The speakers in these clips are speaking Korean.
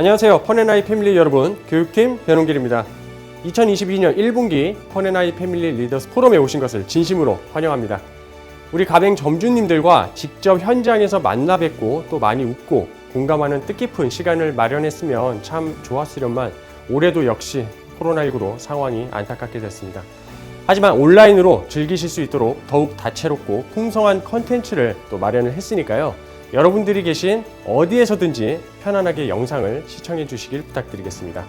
안녕하세요. 펀앤아이 패밀리 여러분, 교육팀 변홍길입니다. 2022년 1분기 펀앤아이 패밀리 리더스 포럼에 오신 것을 진심으로 환영합니다. 우리 가맹 점주님들과 직접 현장에서 만나 뵙고 또 많이 웃고 공감하는 뜻깊은 시간을 마련했으면 참 좋았으련만 올해도 역시 코로나19로 상황이 안타깝게 됐습니다. 하지만 온라인으로 즐기실 수 있도록 더욱 다채롭고 풍성한 컨텐츠를 또 마련을 했으니까요. 여러분들이 계신 어디에서든지 편안하게 영상을 시청해 주시길 부탁드리겠습니다.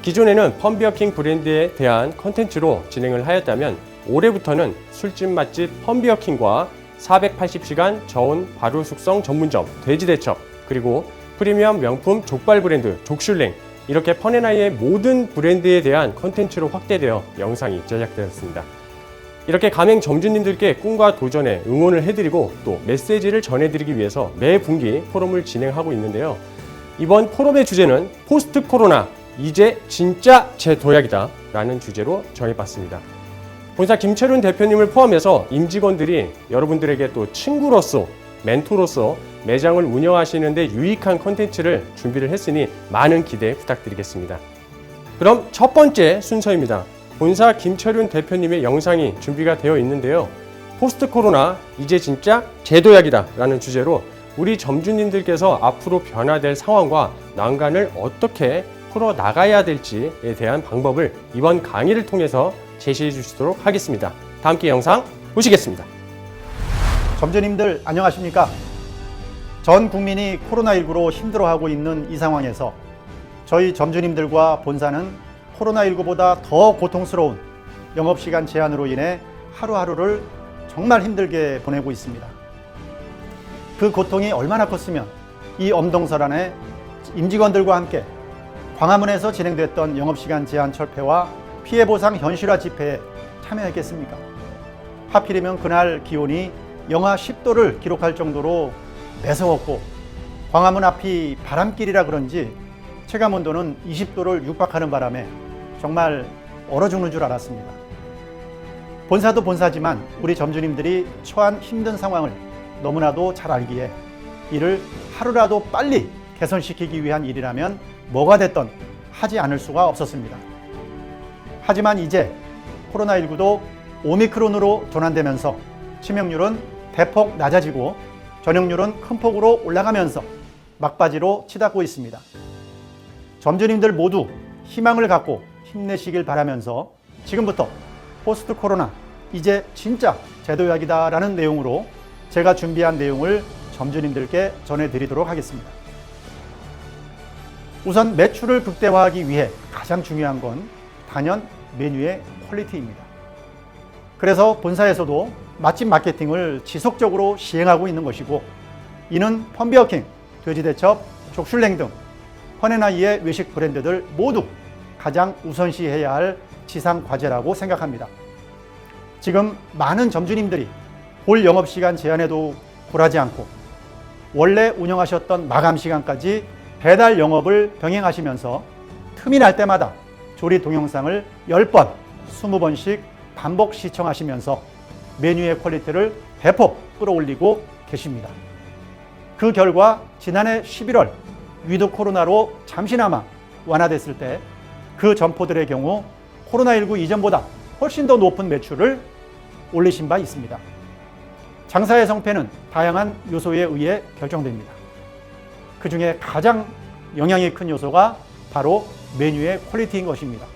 기존에는 펀비어킹 브랜드에 대한 컨텐츠로 진행을 하였다면 올해부터는 술집 맛집 펀비어킹과 480시간 저온 발효 숙성 전문점 돼지대첩, 그리고 프리미엄 명품 족발 브랜드 족슐랭, 이렇게 펀앤아이의 모든 브랜드에 대한 컨텐츠로 확대되어 영상이 제작되었습니다. 이렇게 가맹 점주님들께 꿈과 도전에 응원을 해드리고 또 메시지를 전해드리기 위해서 매 분기 포럼을 진행하고 있는데요. 이번 포럼의 주제는 포스트 코로나, 이제 진짜 재도약이다 라는 주제로 정해봤습니다. 본사 김철훈 대표님을 포함해서 임직원들이 여러분들에게 또 친구로서, 멘토로서 매장을 운영하시는데 유익한 콘텐츠를 준비를 했으니 많은 기대 부탁드리겠습니다. 그럼 첫 번째 순서입니다. 본사 김철훈 대표님의 영상이 준비가 되어 있는데요. 포스트 코로나, 이제 진짜 재도약이다 라는 주제로 우리 점주님들께서 앞으로 변화될 상황과 난관을 어떻게 풀어나가야 될지에 대한 방법을 이번 강의를 통해서 제시해 주시도록 하겠습니다. 다 함께 영상 보시겠습니다. 점주님들 안녕하십니까? 전 국민이 코로나19로 힘들어하고 있는 이 상황에서 저희 점주님들과 본사는 코로나19보다 더 고통스러운 영업시간 제한으로 인해 하루하루를 정말 힘들게 보내고 있습니다. 그 고통이 얼마나 컸으면 이 엄동설안에 임직원들과 함께 광화문에서 진행됐던 영업시간 제한 철폐와 피해보상 현실화 집회에 참여했겠습니까? 하필이면 그날 기온이 영하 10도를 기록할 정도로 매서웠고 광화문 앞이 바람길이라 그런지 체감온도는 20도를 육박하는 바람에 정말 얼어 죽는 줄 알았습니다. 본사도 본사지만 우리 점주님들이 처한 힘든 상황을 너무나도 잘 알기에 이를 하루라도 빨리 개선시키기 위한 일이라면 뭐가 됐든 하지 않을 수가 없었습니다. 하지만 이제 코로나19도 오미크론으로 전환되면서 치명률은 대폭 낮아지고 전역률은 큰 폭으로 올라가면서 막바지로 치닫고 있습니다. 점주님들 모두 희망을 갖고 힘내시길 바라면서 지금부터 포스트 코로나, 이제 진짜 재도약이다 라는 내용으로 제가 준비한 내용을 점주님들께 전해드리도록 하겠습니다. 우선 매출을 극대화하기 위해 가장 중요한 건 단연 메뉴의 퀄리티입니다. 그래서 본사에서도 맛집 마케팅을 지속적으로 시행하고 있는 것이고, 이는 펀비어킹, 돼지대첩, 족슐랭 등 펀앤아이의 외식 브랜드들 모두 가장 우선시해야 할 지상 과제라고 생각합니다. 지금 많은 점주님들이 볼 영업시간 제한에도 굴하지 않고 원래 운영하셨던 마감 시간까지 배달 영업을 병행하시면서 틈이 날 때마다 조리 동영상을 10번, 20번씩 반복 시청하시면서 메뉴의 퀄리티를 대폭 끌어올리고 계십니다. 그 결과 지난해 11월 위드 코로나로 잠시나마 완화됐을 때 그 점포들의 경우 코로나19 이전보다 훨씬 더 높은 매출을 올리신 바 있습니다. 장사의 성패는 다양한 요소에 의해 결정됩니다. 그 중에 가장 영향이 큰 요소가 바로 메뉴의 퀄리티인 것입니다.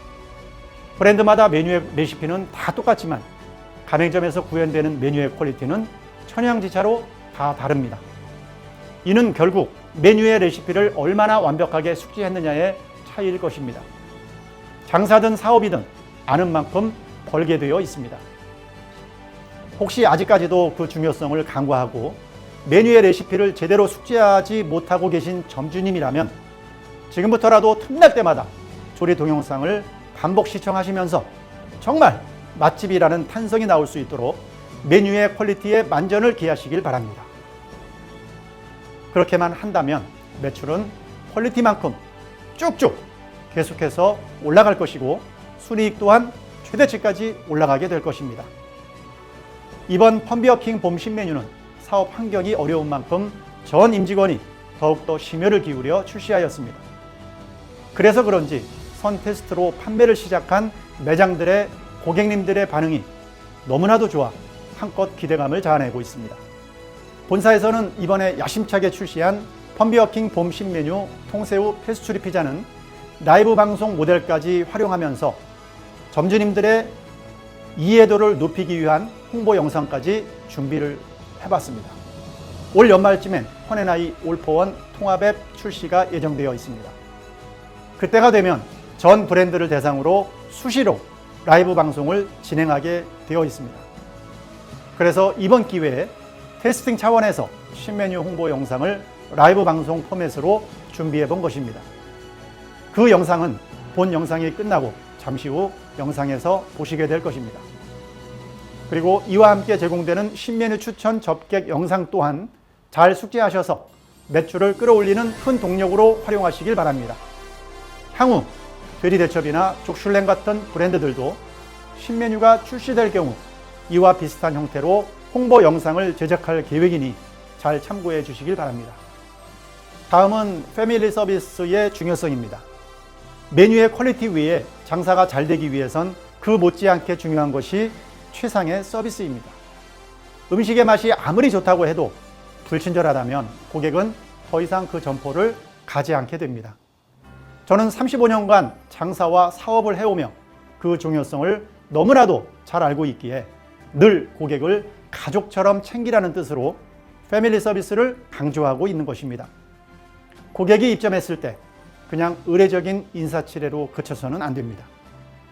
브랜드마다 메뉴의 레시피는 다 똑같지만 가맹점에서 구현되는 메뉴의 퀄리티는 천양지차로 다 다릅니다. 이는 결국 메뉴의 레시피를 얼마나 완벽하게 숙지했느냐의 차이일 것입니다. 장사든 사업이든 아는 만큼 벌게 되어 있습니다. 혹시 아직까지도 그 중요성을 간과하고 메뉴의 레시피를 제대로 숙지하지 못하고 계신 점주님이라면 지금부터라도 틈날 때마다 조리 동영상을 반복 시청하시면서 정말 맛집이라는 탄성이 나올 수 있도록 메뉴의 퀄리티에 만전을 기하시길 바랍니다. 그렇게만 한다면 매출은 퀄리티만큼 쭉쭉 계속해서 올라갈 것이고 순이익 또한 최대치까지 올라가게 될 것입니다. 이번 펀비어킹 봄 신메뉴는 사업 환경이 어려운 만큼 전 임직원이 더욱더 심혈을 기울여 출시하였습니다. 그래서 그런지 선 테스트로 판매를 시작한 매장들의 고객님들의 반응이 너무나도 좋아 한껏 기대감을 자아내고 있습니다. 본사에서는 이번에 야심차게 출시한 펀비어킹 봄 신메뉴 통새우 페스츄리 피자는 라이브 방송 모델까지 활용하면서 점주님들의 이해도를 높이기 위한 홍보 영상까지 준비를 해봤습니다. 올 연말쯤엔 펀앤아이 올포원 통합 앱 출시가 예정되어 있습니다. 그때가 되면 전 브랜드를 대상으로 수시로 라이브 방송을 진행하게 되어 있습니다. 그래서 이번 기회에 테스팅 차원에서 신메뉴 홍보 영상을 라이브 방송 포맷으로 준비해 본 것입니다. 그 영상은 본 영상이 끝나고 잠시 후 영상에서 보시게 될 것입니다. 그리고 이와 함께 제공되는 신메뉴 추천 접객 영상 또한 잘 숙지하셔서 매출을 끌어올리는 큰 동력으로 활용하시길 바랍니다. 향후 돼지대첩이나 족슐랭 같은 브랜드들도 신메뉴가 출시될 경우 이와 비슷한 형태로 홍보 영상을 제작할 계획이니 잘 참고해 주시길 바랍니다. 다음은 패밀리 서비스의 중요성입니다. 메뉴의 퀄리티 위에 장사가 잘 되기 위해선 그 못지않게 중요한 것이 최상의 서비스입니다. 음식의 맛이 아무리 좋다고 해도 불친절하다면 고객은 더 이상 그 점포를 가지 않게 됩니다. 저는 35년간 장사와 사업을 해오며 그 중요성을 너무나도 잘 알고 있기에 늘 고객을 가족처럼 챙기라는 뜻으로 패밀리 서비스를 강조하고 있는 것입니다. 고객이 입점했을 때 그냥 의례적인 인사치레로 그쳐서는 안 됩니다.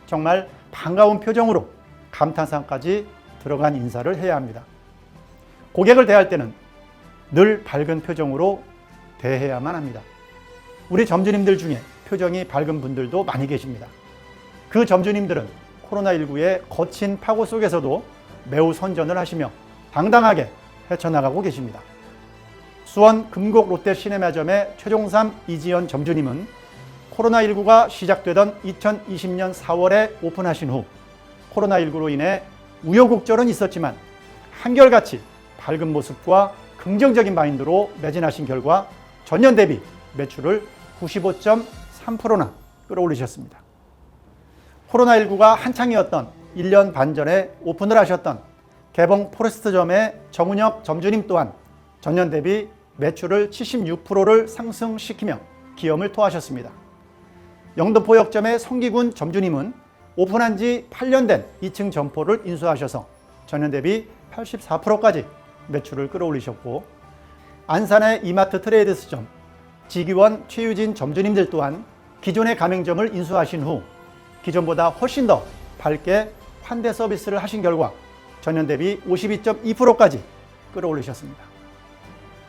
정말 반가운 표정으로 감탄사까지 들어간 인사를 해야 합니다. 고객을 대할 때는 늘 밝은 표정으로 대해야만 합니다. 우리 점주님들 중에 표정이 밝은 분들도 많이 계십니다. 그 점주님들은 코로나19의 거친 파고 속에서도 매우 선전을 하시며 당당하게 헤쳐나가고 계십니다. 수원 금곡 롯데 시네마점의 최종삼 이지연 점주님은 코로나19가 시작되던 2020년 4월에 오픈하신 후 코로나19로 인해 우여곡절은 있었지만 한결같이 밝은 모습과 긍정적인 마인드로 매진하신 결과 전년 대비 매출을 95.3%나 끌어올리셨습니다. 코로나19가 한창이었던 1년 반 전에 오픈을 하셨던 개봉 포레스트점의 정은혁 점주님 또한 전년 대비 매출을 76%를 상승시키며 기염을 토하셨습니다. 영등포역점의 성기군 점주님은 오픈한 지 8년 된 2층 점포를 인수하셔서 전년 대비 84%까지 매출을 끌어올리셨고, 안산의 이마트 트레이드스점 지기원 최유진 점주님들 또한 기존의 가맹점을 인수하신 후 기존보다 훨씬 더 밝게 환대 서비스를 하신 결과 전년 대비 52.2%까지 끌어올리셨습니다.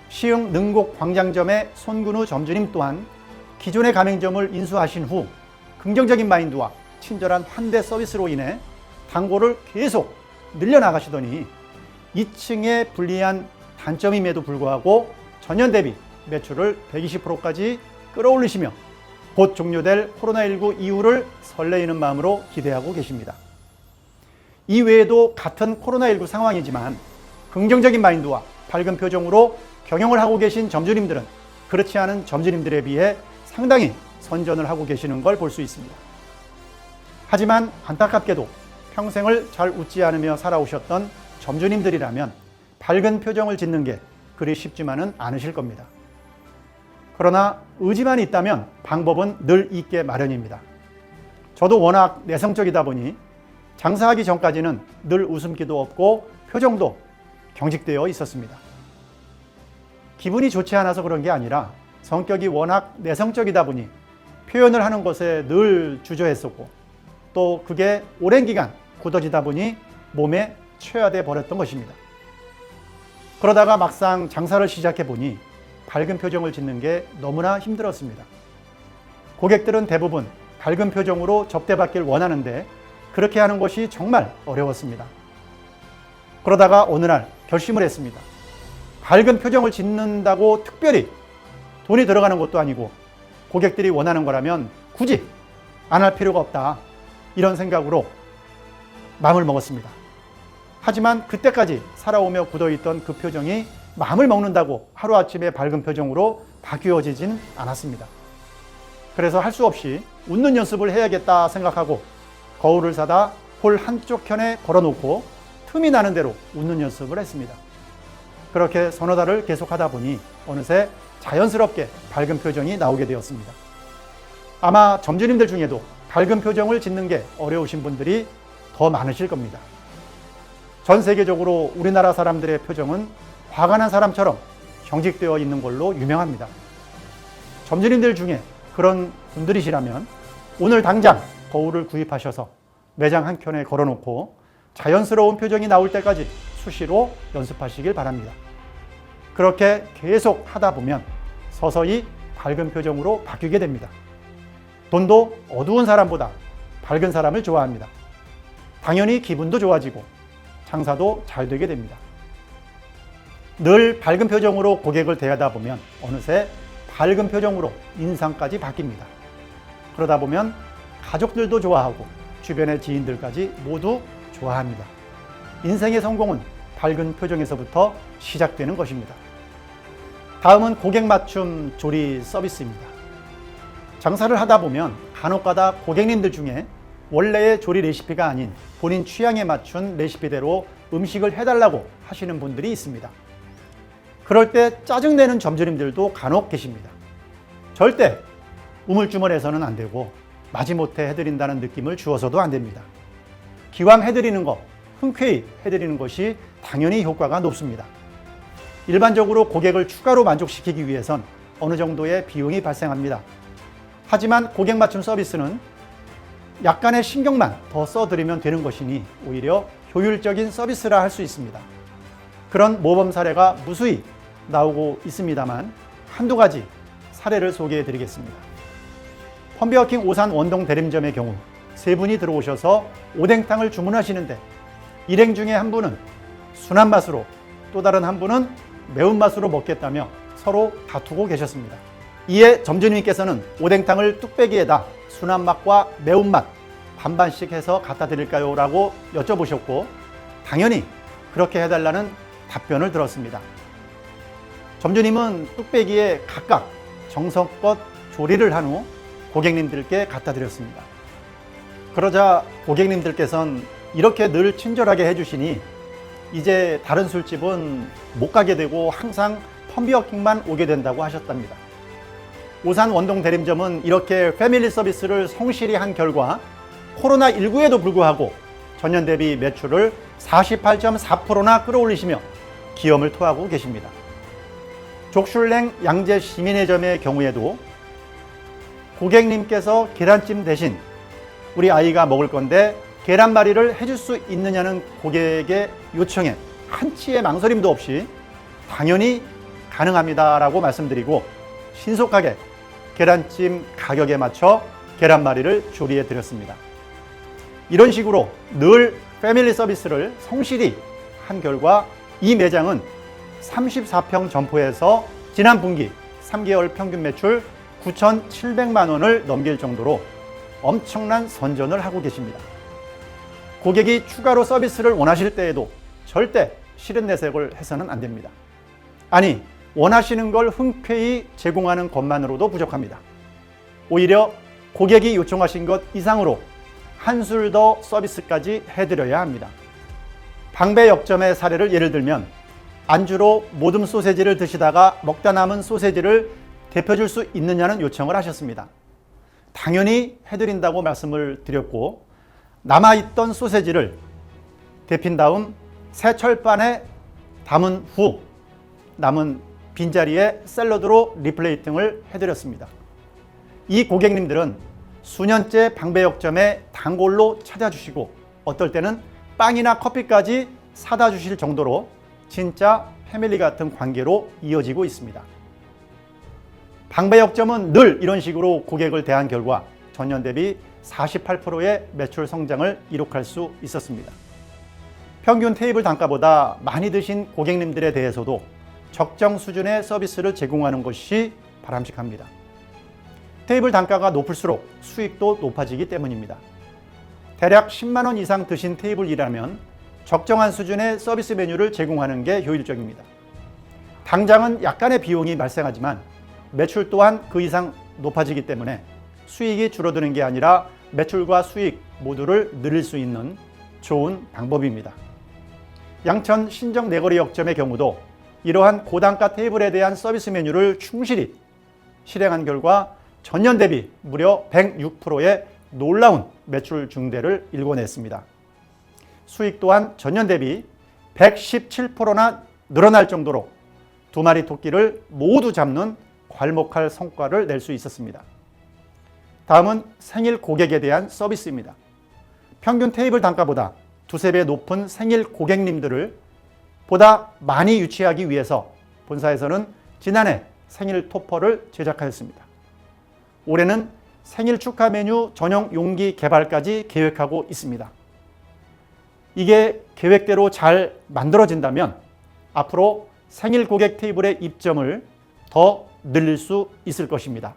시흥 능곡 광장점의 손근우 점주님 또한 기존의 가맹점을 인수하신 후 긍정적인 마인드와 친절한 환대 서비스로 인해 단골을 계속 늘려나가시더니 2층에 불리한 단점임에도 불구하고 전년 대비 매출을 120%까지 끌어올리시며 곧 종료될 코로나19 이후를 설레이는 마음으로 기대하고 계십니다. 이 외에도 같은 코로나19 상황이지만 긍정적인 마인드와 밝은 표정으로 경영을 하고 계신 점주님들은 그렇지 않은 점주님들에 비해 상당히 선전을 하고 계시는 걸 볼 수 있습니다. 하지만 안타깝게도 평생을 잘 웃지 않으며 살아오셨던 점주님들이라면 밝은 표정을 짓는 게 그리 쉽지만은 않으실 겁니다. 그러나 의지만 있다면 방법은 늘 있게 마련입니다. 저도 워낙 내성적이다 보니 장사하기 전까지는 늘 웃음기도 없고 표정도 경직되어 있었습니다. 기분이 좋지 않아서 그런 게 아니라 성격이 워낙 내성적이다 보니 표현을 하는 것에 늘 주저했었고 또 그게 오랜 기간 굳어지다 보니 몸에 체화돼 버렸던 것입니다. 그러다가 막상 장사를 시작해 보니 밝은 표정을 짓는 게 너무나 힘들었습니다. 고객들은 대부분 밝은 표정으로 접대받길 원하는데 그렇게 하는 것이 정말 어려웠습니다. 그러다가 어느 날 결심을 했습니다. 밝은 표정을 짓는다고 특별히 돈이 들어가는 것도 아니고 고객들이 원하는 거라면 굳이 안 할 필요가 없다. 이런 생각으로 마음을 먹었습니다. 하지만 그때까지 살아오며 굳어있던 그 표정이 마음을 먹는다고 하루아침에 밝은 표정으로 바뀌어지진 않았습니다. 그래서 할 수 없이 웃는 연습을 해야겠다 생각하고 거울을 사다 홀 한쪽 편에 걸어놓고 틈이 나는 대로 웃는 연습을 했습니다. 그렇게 서너 달을 계속하다 보니 어느새 자연스럽게 밝은 표정이 나오게 되었습니다. 아마 점주님들 중에도 밝은 표정을 짓는 게 어려우신 분들이 더 많으실 겁니다. 전 세계적으로 우리나라 사람들의 표정은 화가 난 사람처럼 경직되어 있는 걸로 유명합니다. 점주님들 중에 그런 분들이시라면 오늘 당장 거울을 구입하셔서 매장 한켠에 걸어놓고 자연스러운 표정이 나올 때까지 수시로 연습하시길 바랍니다. 그렇게 계속 하다 보면 서서히 밝은 표정으로 바뀌게 됩니다. 돈도 어두운 사람보다 밝은 사람을 좋아합니다. 당연히 기분도 좋아지고 장사도 잘 되게 됩니다. 늘 밝은 표정으로 고객을 대하다 보면 어느새 밝은 표정으로 인상까지 바뀝니다. 그러다 보면 가족들도 좋아하고 주변의 지인들까지 모두 좋아합니다. 인생의 성공은 밝은 표정에서부터 시작되는 것입니다. 다음은 고객 맞춤 조리 서비스입니다. 장사를 하다 보면 간혹가다 고객님들 중에 원래의 조리 레시피가 아닌 본인 취향에 맞춘 레시피대로 음식을 해달라고 하시는 분들이 있습니다. 그럴 때 짜증내는 점주님들도 간혹 계십니다. 절대 우물쭈물해서는 안 되고 마지못해 해드린다는 느낌을 주어서도 안 됩니다. 기왕 해드리는 거, 흔쾌히 해드리는 것이 당연히 효과가 높습니다. 일반적으로 고객을 추가로 만족시키기 위해선 어느 정도의 비용이 발생합니다. 하지만 고객 맞춤 서비스는 약간의 신경만 더 써드리면 되는 것이니 오히려 효율적인 서비스라 할 수 있습니다. 그런 모범 사례가 무수히 나오고 있습니다만 한두 가지 사례를 소개해 드리겠습니다. 펌베어킹 오산 원동 대림점의 경우 세 분이 들어오셔서 오뎅탕을 주문하시는데 일행 중에 한 분은 순한 맛으로 또 다른 한 분은 매운맛으로 먹겠다며 서로 다투고 계셨습니다. 이에 점주님께서는 오뎅탕을 뚝배기에다 순한 맛과 매운맛 반반씩 해서 갖다 드릴까요? 라고 여쭤보셨고 당연히 그렇게 해달라는 답변을 들었습니다. 점주님은 뚝배기에 각각 정성껏 조리를 한 후 고객님들께 갖다 드렸습니다. 그러자 고객님들께서는 이렇게 늘 친절하게 해주시니 이제 다른 술집은 못 가게 되고 항상 펌비어킹만 오게 된다고 하셨답니다. 오산 원동 대림점은 이렇게 패밀리 서비스를 성실히 한 결과 코로나19에도 불구하고 전년 대비 매출을 48.4%나 끌어올리시며 기염을 토하고 계십니다. 족슐랭 양재 시민회점의 경우에도 고객님께서 계란찜 대신 우리 아이가 먹을 건데 계란말이를 해줄 수 있느냐는 고객의 요청에 한치의 망설임도 없이 당연히 가능합니다라고 말씀드리고 신속하게 계란찜 가격에 맞춰 계란말이를 조리해 드렸습니다. 이런 식으로 늘 패밀리 서비스를 성실히 한 결과 이 매장은 34평 점포에서 지난 분기 3개월 평균 매출 9,700만 원을 넘길 정도로 엄청난 선전을 하고 계십니다. 고객이 추가로 서비스를 원하실 때에도 절대 싫은 내색을 해서는 안 됩니다. 아니, 원하시는 걸 흔쾌히 제공하는 것만으로도 부족합니다. 오히려 고객이 요청하신 것 이상으로 한술 더 서비스까지 해드려야 합니다. 방배 역점의 사례를 예를 들면 안주로 모듬 소세지를 드시다가 먹다 남은 소세지를 데펴줄 수 있느냐는 요청을 하셨습니다. 당연히 해드린다고 말씀을 드렸고 남아있던 소세지를 데핀 다음 새 철판에 담은 후 남은 빈자리에 샐러드로 리플레이팅을 해드렸습니다. 이 고객님들은 수년째 방배역점에 단골로 찾아주시고 어떨 때는 빵이나 커피까지 사다 주실 정도로 진짜 패밀리 같은 관계로 이어지고 있습니다. 방배역점은 늘 이런 식으로 고객을 대한 결과 전년 대비 48%의 매출 성장을 기록할 수 있었습니다. 평균 테이블 단가보다 많이 드신 고객님들에 대해서도 적정 수준의 서비스를 제공하는 것이 바람직합니다. 테이블 단가가 높을수록 수익도 높아지기 때문입니다. 대략 10만 원 이상 드신 테이블이라면 적정한 수준의 서비스 메뉴를 제공하는 게 효율적입니다. 당장은 약간의 비용이 발생하지만 매출 또한 그 이상 높아지기 때문에 수익이 줄어드는 게 아니라 매출과 수익 모두를 늘릴 수 있는 좋은 방법입니다. 양천 신정 내거리 역점의 경우도 이러한 고단가 테이블에 대한 서비스 메뉴를 충실히 실행한 결과 전년 대비 무려 106%의 놀라운 매출 증대를 일궈냈습니다. 수익 또한 전년 대비 117%나 늘어날 정도로 두 마리 토끼를 모두 잡는 괄목할 성과를 낼 수 있었습니다. 다음은 생일 고객에 대한 서비스입니다. 평균 테이블 단가보다 두세 배 높은 생일 고객님들을 보다 많이 유치하기 위해서 본사에서는 지난해 생일 토퍼를 제작하였습니다. 올해는 생일 축하 메뉴 전용 용기 개발까지 계획하고 있습니다. 이게 계획대로 잘 만들어진다면 앞으로 생일 고객 테이블의 입점을 더 늘릴 수 있을 것입니다.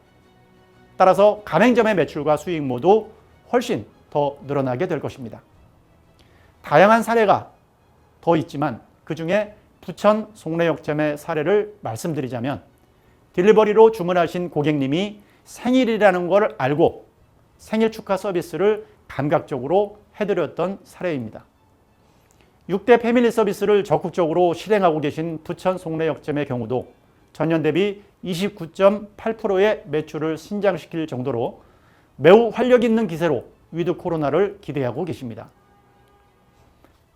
따라서 가맹점의 매출과 수익 모두 훨씬 더 늘어나게 될 것입니다. 다양한 사례가 더 있지만 그중에 부천 송내역점의 사례를 말씀드리자면 딜리버리로 주문하신 고객님이 생일이라는 걸 알고 생일 축하 서비스를 감각적으로 해드렸던 사례입니다. 6대 패밀리 서비스를 적극적으로 실행하고 계신 부천 송내역점의 경우도 전년 대비 29.8%의 매출을 신장시킬 정도로 매우 활력 있는 기세로 위드 코로나를 기대하고 계십니다.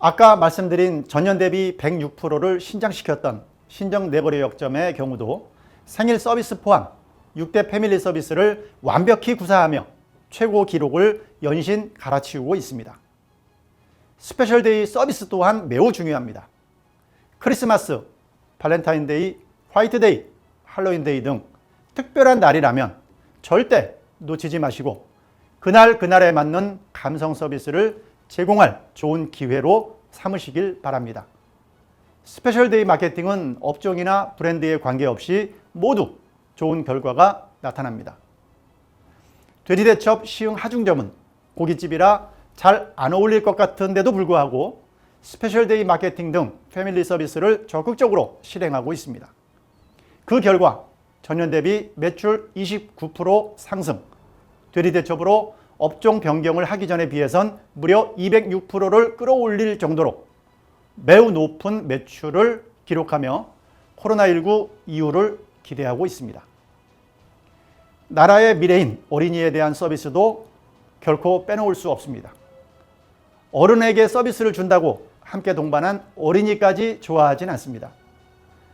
아까 말씀드린 전년 대비 106%를 신장시켰던 신정 내거리 역점의 경우도 생일 서비스 포함 6대 패밀리 서비스를 완벽히 구사하며 최고 기록을 연신 갈아치우고 있습니다. 스페셜데이 서비스 또한 매우 중요합니다. 크리스마스, 발렌타인데이, 화이트데이, 할로윈데이 등 특별한 날이라면 절대 놓치지 마시고 그날에 맞는 감성 서비스를 제공할 좋은 기회로 삼으시길 바랍니다. 스페셜데이 마케팅은 업종이나 브랜드에 관계없이 모두 좋은 결과가 나타납니다. 돼지대첩 시흥 하중점은 고깃집이라 잘 안 어울릴 것 같은데도 불구하고 스페셜데이 마케팅 등 패밀리 서비스를 적극적으로 실행하고 있습니다. 그 결과 전년 대비 매출 29% 상승, 돼지대첩으로 업종 변경을 하기 전에 비해선 무려 206%를 끌어올릴 정도로 매우 높은 매출을 기록하며 코로나19 이후를 기대하고 있습니다. 나라의 미래인 어린이에 대한 서비스도 결코 빼놓을 수 없습니다. 어른에게 서비스를 준다고 함께 동반한 어린이까지 좋아하진 않습니다.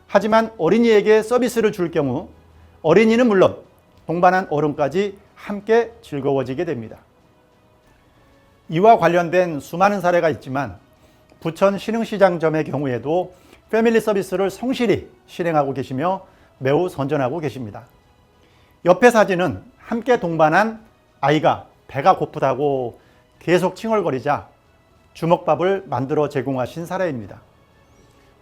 하지만 어린이에게 서비스를 줄 경우 어린이는 물론 동반한 어른까지 함께 즐거워지게 됩니다. 이와 관련된 수많은 사례가 있지만 부천 신흥시장점의 경우에도 패밀리 서비스를 성실히 실행하고 계시며 매우 선전하고 계십니다. 옆에 사진은 함께 동반한 아이가 배가 고프다고 계속 칭얼거리자 주먹밥을 만들어 제공하신 사례입니다.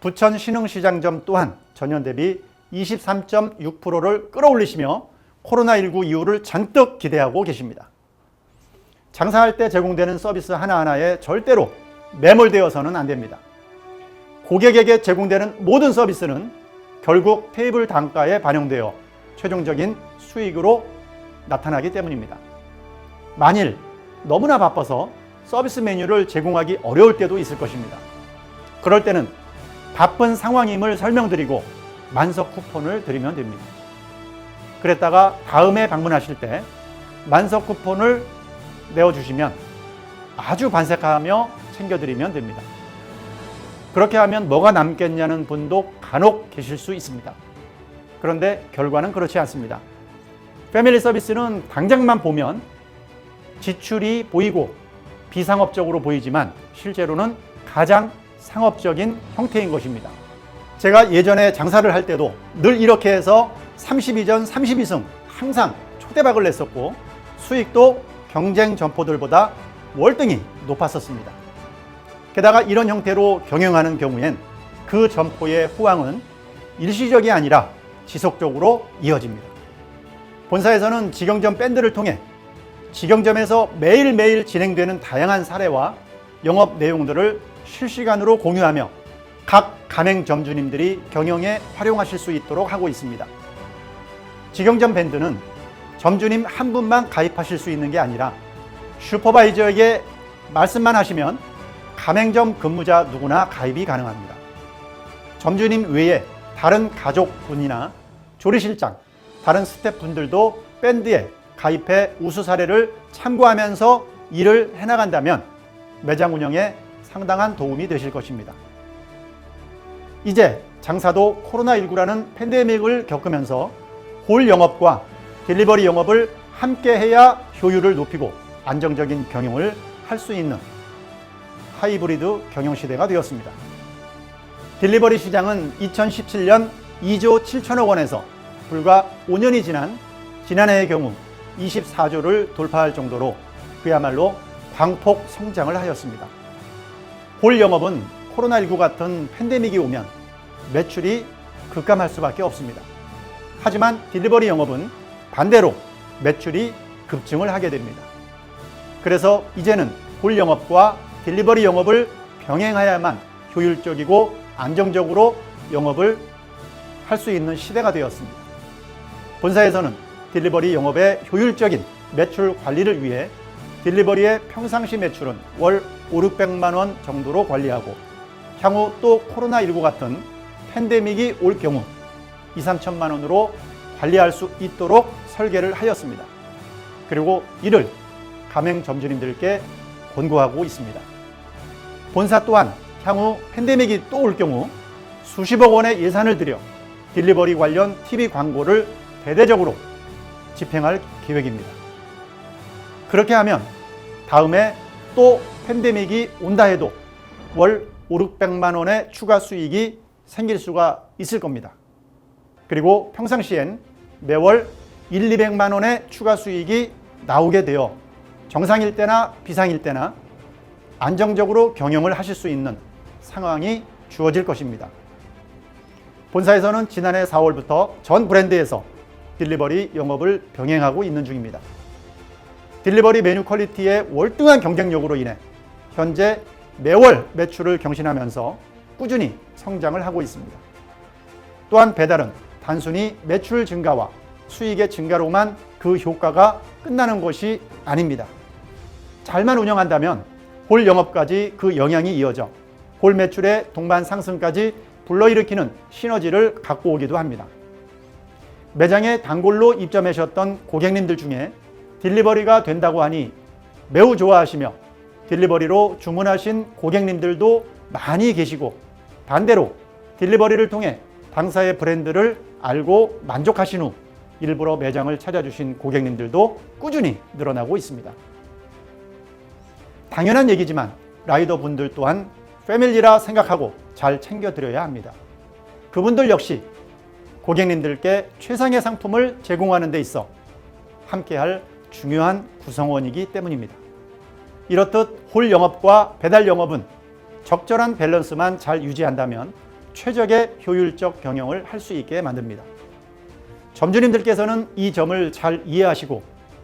부천 신흥시장점 또한 전년 대비 23.6%를 끌어올리시며 코로나19 이후를 잔뜩 기대하고 계십니다. 장사할 때 제공되는 서비스 하나하나에 절대로 매몰되어서는 안 됩니다. 고객에게 제공되는 모든 서비스는 결국 테이블 단가에 반영되어 최종적인 수익으로 나타나기 때문입니다. 만일 너무나 바빠서 서비스 메뉴를 제공하기 어려울 때도 있을 것입니다. 그럴 때는 바쁜 상황임을 설명드리고 만석 쿠폰을 드리면 됩니다. 그랬다가 다음에 방문하실 때 만석 쿠폰을 내어주시면 아주 반색하며 챙겨드리면 됩니다. 그렇게 하면 뭐가 남겠냐는 분도 간혹 계실 수 있습니다. 그런데 결과는 그렇지 않습니다. 패밀리 서비스는 당장만 보면 지출이 보이고 비상업적으로 보이지만 실제로는 가장 상업적인 형태인 것입니다. 제가 예전에 장사를 할 때도 늘 이렇게 해서 32전 32승 항상 초대박을 냈었고 수익도 경쟁 점포들보다 월등히 높았었습니다. 게다가 이런 형태로 경영하는 경우엔 그 점포의 호황은 일시적이 아니라 지속적으로 이어집니다. 본사에서는 직영점 밴드를 통해 직영점에서 매일매일 진행되는 다양한 사례와 영업 내용들을 실시간으로 공유하며 각 가맹점주님들이 경영에 활용하실 수 있도록 하고 있습니다. 직영점 밴드는 점주님 한 분만 가입하실 수 있는 게 아니라 슈퍼바이저에게 말씀만 하시면 가맹점 근무자 누구나 가입이 가능합니다. 점주님 외에 다른 가족분이나 조리실장, 다른 스태프분들도 밴드에 가입해 우수 사례를 참고하면서 일을 해나간다면 매장 운영에 상당한 도움이 되실 것입니다. 이제 장사도 코로나19라는 팬데믹을 겪으면서 홀 영업과 딜리버리 영업을 함께 해야 효율을 높이고 안정적인 경영을 할 수 있는 하이브리드 경영 시대가 되었습니다. 딜리버리 시장은 2017년 2조 7천억 원에서 불과 5년이 지난 지난해의 경우 24조를 돌파할 정도로 그야말로 광폭 성장을 하였습니다. 홀 영업은 코로나19 같은 팬데믹이 오면 매출이 급감할 수밖에 없습니다. 하지만 딜리버리 영업은 반대로 매출이 급증을 하게 됩니다. 그래서 이제는 홀 영업과 딜리버리 영업을 병행해야만 효율적이고 안정적으로 영업을 할 수 있는 시대가 되었습니다. 본사에서는 딜리버리 영업의 효율적인 매출 관리를 위해 딜리버리의 평상시 매출은 월 500~600만 원 정도로 관리하고 향후 또 코로나19 같은 팬데믹이 올 경우 2~3천만 원으로 관리할 수 있도록 설계를 하였습니다. 그리고 이를 가맹점주님들께 권고하고 있습니다. 본사 또한 향후 팬데믹이 또 올 경우 수십억 원의 예산을 들여 딜리버리 관련 TV 광고를 대대적으로 집행할 계획입니다. 그렇게 하면 다음에 또 팬데믹이 온다 해도 월 500~600만 원의 추가 수익이 생길 수가 있을 겁니다. 그리고 평상시엔 매월 100~200만 원의 추가 수익이 나오게 되어 정상일 때나 비상일 때나 안정적으로 경영을 하실 수 있는 상황이 주어질 것입니다. 본사에서는 지난해 4월부터 전 브랜드에서 딜리버리 영업을 병행하고 있는 중입니다. 딜리버리 메뉴 퀄리티의 월등한 경쟁력으로 인해 현재 매월 매출을 경신하면서 꾸준히 성장을 하고 있습니다. 또한 배달은 단순히 매출 증가와 수익의 증가로만 그 효과가 끝나는 것이 아닙니다. 잘만 운영한다면 홀 영업까지 그 영향이 이어져 홀 매출의 동반 상승까지 불러일으키는 시너지를 갖고 오기도 합니다. 매장에 단골로 입점하셨던 고객님들 중에 딜리버리가 된다고 하니 매우 좋아하시며 딜리버리로 주문하신 고객님들도 많이 계시고 반대로 딜리버리를 통해 당사의 브랜드를 알고 만족하신 후 일부러 매장을 찾아주신 고객님들도 꾸준히 늘어나고 있습니다. 당연한 얘기지만 라이더 분들 또한 패밀리라 생각하고 잘 챙겨드려야 합니다. 그분들 역시 고객님들께 최상의 상품을 제공하는 데 있어 함께할 중요한 구성원이기 때문입니다. 이렇듯 홀 영업과 배달 영업은 적절한 밸런스만 잘 유지한다면 최적의 효율적 경영을 할 수 있게 만듭니다. 점주님들께서는 이 점을 잘 이해하시고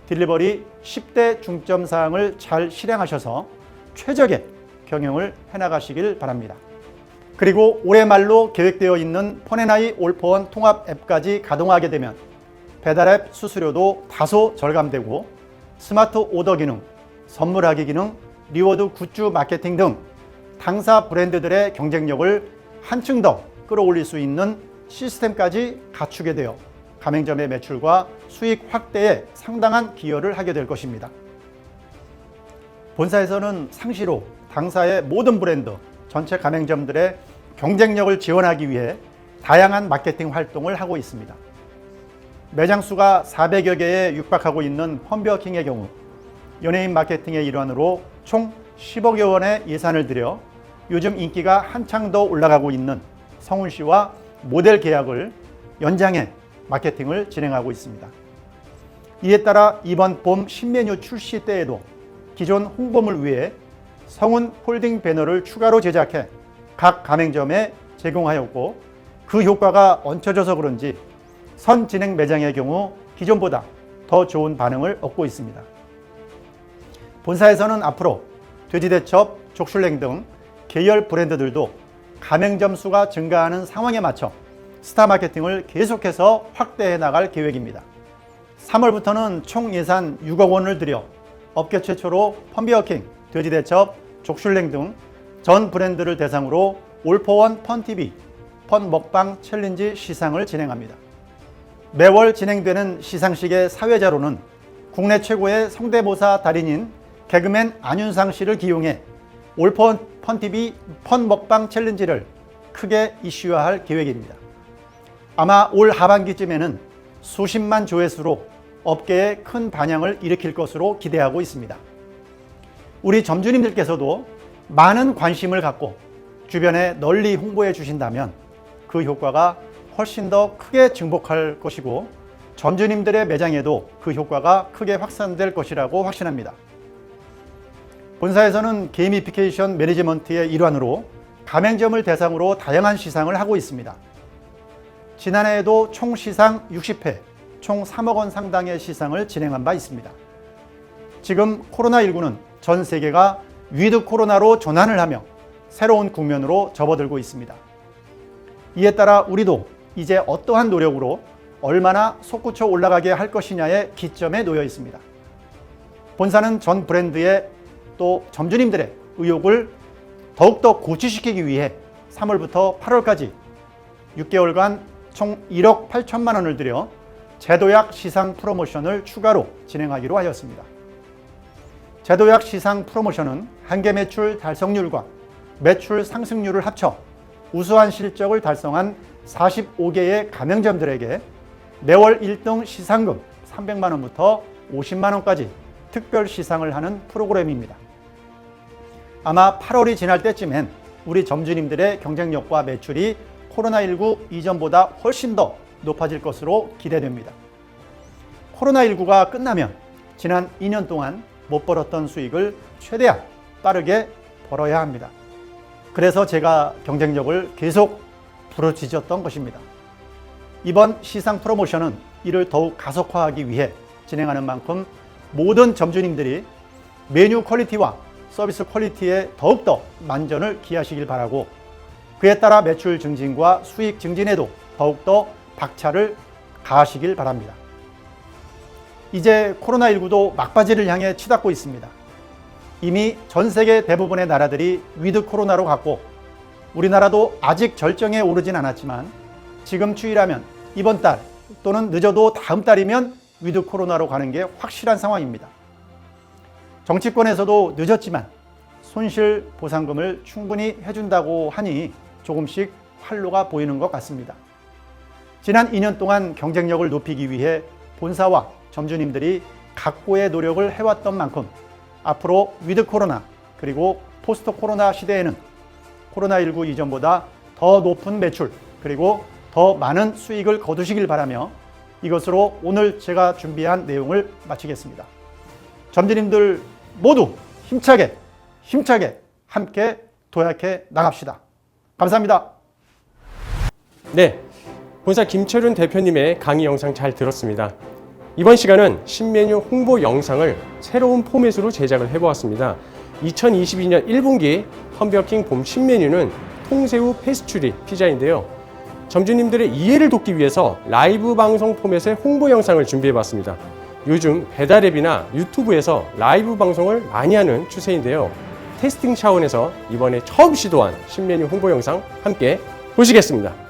딜리버리 10대 중점 사항을 잘 실행하셔서 최적의 경영을 해나가시길 바랍니다. 그리고 올해 말로 계획되어 있는 펀앤아이 올포원 통합 앱까지 가동하게 되면 배달앱 수수료도 다소 절감되고 스마트 오더 기능, 선물하기 기능, 리워드 굿즈 마케팅 등 당사 브랜드들의 경쟁력을 한층 더 끌어올릴 수 있는 시스템까지 갖추게 되어 가맹점의 매출과 수익 확대에 상당한 기여를 하게 될 것입니다. 본사에서는 상시로 당사의 모든 브랜드, 전체 가맹점들의 경쟁력을 지원하기 위해 다양한 마케팅 활동을 하고 있습니다. 매장 수가 400여 개에 육박하고 있는 험버킹의 경우 연예인 마케팅의 일환으로 총 10억여 원의 예산을 들여 요즘 인기가 한창 더 올라가고 있는 성훈 씨와 모델 계약을 연장해 마케팅을 진행하고 있습니다. 이에 따라 이번 봄 신메뉴 출시 때에도 기존 홍보물 위에 성훈 폴딩 배너를 추가로 제작해 각 가맹점에 제공하였고 그 효과가 얹혀져서 그런지 선 진행 매장의 경우 기존보다 더 좋은 반응을 얻고 있습니다. 본사에서는 앞으로 돼지대첩, 족슐랭 등 계열 브랜드들도 가맹점 수가 증가하는 상황에 맞춰 스타 마케팅을 계속해서 확대해 나갈 계획입니다. 3월부터는 총 예산 6억 원을 들여 업계 최초로 펀비어킹, 돼지대첩, 족슐랭 등 전 브랜드를 대상으로 올포원 펀TV, 펀먹방 챌린지 시상을 진행합니다. 매월 진행되는 시상식의 사회자로는 국내 최고의 성대모사 달인인 개그맨 안윤상 씨를 기용해 올포원 펀TV 펀먹방 챌린지를 크게 이슈화할 계획입니다. 아마 올 하반기쯤에는 수십만 조회수로 업계에 큰 반향을 일으킬 것으로 기대하고 있습니다. 우리 점주님들께서도 많은 관심을 갖고 주변에 널리 홍보해 주신다면 그 효과가 훨씬 더 크게 증폭할 것이고 점주님들의 매장에도 그 효과가 크게 확산될 것이라고 확신합니다. 본사에서는 게이미피케이션 매니지먼트의 일환으로 가맹점을 대상으로 다양한 시상을 하고 있습니다. 지난해에도 총 시상 60회, 총 3억 원 상당의 시상을 진행한 바 있습니다. 지금 코로나19는 전 세계가 위드 코로나로 전환을 하며 새로운 국면으로 접어들고 있습니다. 이에 따라 우리도 이제 어떠한 노력으로 얼마나 솟구쳐 올라가게 할 것이냐의 기점에 놓여 있습니다. 본사는 전 브랜드의 또 점주님들의 의욕을 더욱더 고취시키기 위해 3월부터 8월까지 6개월간 총 1억 8천만 원을 들여 제도약 시상 프로모션을 추가로 진행하기로 하였습니다. 제도약 시상 프로모션은 한계 매출 달성률과 매출 상승률을 합쳐 우수한 실적을 달성한 45개의 가맹점들에게 매월 1등 시상금 300만 원부터 50만 원까지 특별 시상을 하는 프로그램입니다. 아마 8월이 지날 때쯤엔 우리 점주님들의 경쟁력과 매출이 코로나19 이전보다 훨씬 더 높아질 것으로 기대됩니다. 코로나19가 끝나면 지난 2년 동안 못 벌었던 수익을 최대한 빠르게 벌어야 합니다. 그래서 제가 경쟁력을 계속 부르짖었던 것입니다. 이번 시상 프로모션은 이를 더욱 가속화하기 위해 진행하는 만큼 모든 점주님들이 메뉴 퀄리티와 서비스 퀄리티에 더욱더 만전을 기하시길 바라고 그에 따라 매출 증진과 수익 증진에도 더욱더 박차를 가하시길 바랍니다. 이제 코로나19도 막바지를 향해 치닫고 있습니다. 이미 전 세계 대부분의 나라들이 위드 코로나로 갔고 우리나라도 아직 절정에 오르진 않았지만 지금 추이라면 이번 달 또는 늦어도 다음 달이면 위드 코로나로 가는 게 확실한 상황입니다. 정치권에서도 늦었지만 손실 보상금을 충분히 해준다고 하니 조금씩 활로가 보이는 것 같습니다. 지난 2년 동안 경쟁력을 높이기 위해 본사와 점주님들이 각고의 노력을 해왔던 만큼 앞으로 위드 코로나 그리고 포스트 코로나 시대에는 코로나19 이전보다 더 높은 매출 그리고 더 많은 수익을 거두시길 바라며 이것으로 오늘 제가 준비한 내용을 마치겠습니다. 점주님들 모두 힘차게 함께 도약해 나갑시다. 감사합니다. 네, 본사 김철윤 대표님의 강의 영상 잘 들었습니다. 이번 시간은 신메뉴 홍보 영상을 새로운 포맷으로 제작을 해보았습니다. 2022년 1분기 펀비어킹 봄 신메뉴는 통새우 페스츄리 피자인데요. 점주님들의 이해를 돕기 위해서 라이브 방송 포맷의 홍보 영상을 준비해봤습니다. 요즘 배달앱이나 유튜브에서 라이브 방송을 많이 하는 추세인데요. 테스팅 차원에서 이번에 처음 시도한 신메뉴 홍보 영상 함께 보시겠습니다.